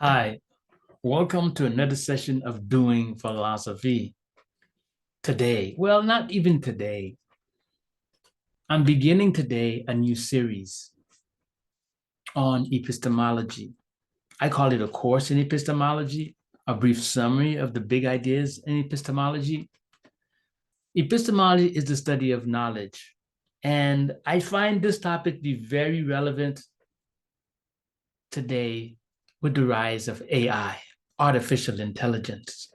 Hi, welcome to another session of Doing Philosophy. Today, well, not even today, I'm beginning today a new series on epistemology. I call it a course in epistemology, a brief summary of the big ideas in epistemology. Epistemology is the study of knowledge, and I find this topic to be very relevant today with the rise of AI, artificial intelligence.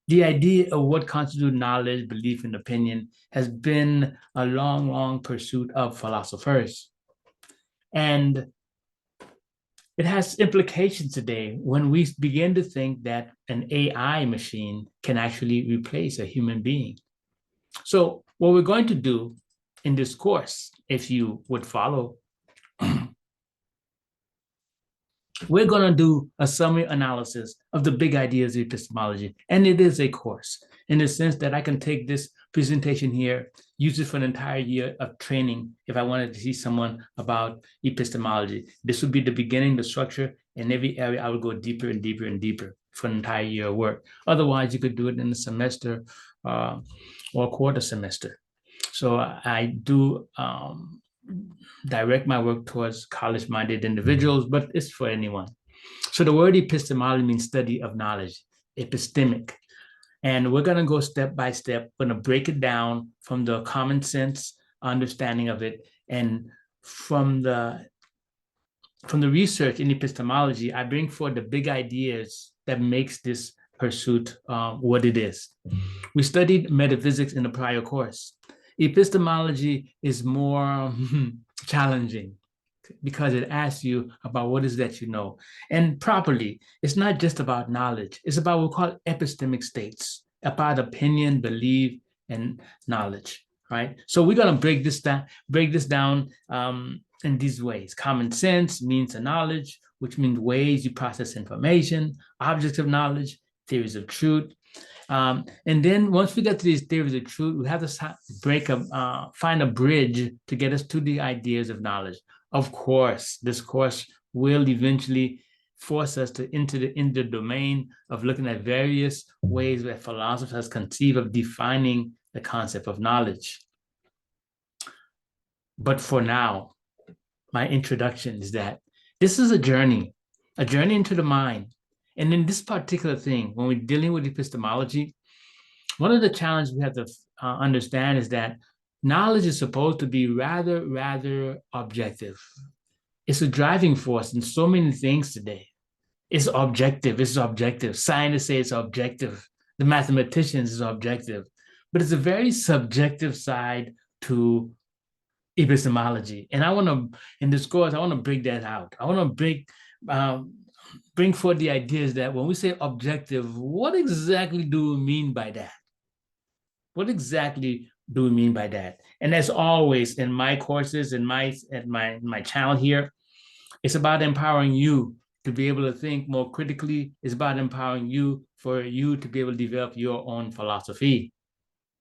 The idea of what constitutes knowledge, belief, and opinion has been a long, long pursuit of philosophers. And it has implications today when we begin to think that an AI machine can actually replace a human being. So, what we're going to do in this course, if you would follow, we're going to do a summary analysis of the big ideas of epistemology. And it is a course in the sense that I can take this presentation here, use it for an entire year of training if I wanted to teach someone about epistemology. This would be the beginning, the structure, and every area I would go deeper and deeper and deeper for an entire year of work. Otherwise, you could do it in a semester or a quarter semester. So I do direct my work towards college-minded individuals, but it's for anyone. So the word epistemology means study of knowledge, epistemic. And we're going to go step by step. We're going to break it down from the common sense understanding of it. And from the research in epistemology, I bring forth the big ideas that makes this pursuit what it is. We studied metaphysics in the prior course. Epistemology is more challenging because it asks you about what is that you know. And properly, it's not just about knowledge. It's about what we call epistemic states, about opinion, belief, and knowledge, right? So we're going to break this down in these ways. Common sense means a knowledge, which means ways you process information, objects of knowledge, theories of truth. And then once we get to these theories of truth, we have to find a bridge to get us to the ideas of knowledge. Of course, this course will eventually force us to enter the domain of looking at various ways that philosophers conceive of defining the concept of knowledge. But for now, my introduction is that this is a journey into the mind. And in this particular thing, when we're dealing with epistemology, one of the challenges we have to understand is that knowledge is supposed to be rather objective. It's a driving force in so many things today. It's objective. Scientists say it's objective. The mathematicians is objective. But it's a very subjective side to epistemology. And in this course, I want to break that out. I want to bring forth the ideas that when we say objective, what exactly do we mean by that? What exactly do we mean by that? And as always, in my courses, in my channel here, it's about empowering you to be able to think more critically. It's about empowering you for you to be able to develop your own philosophy.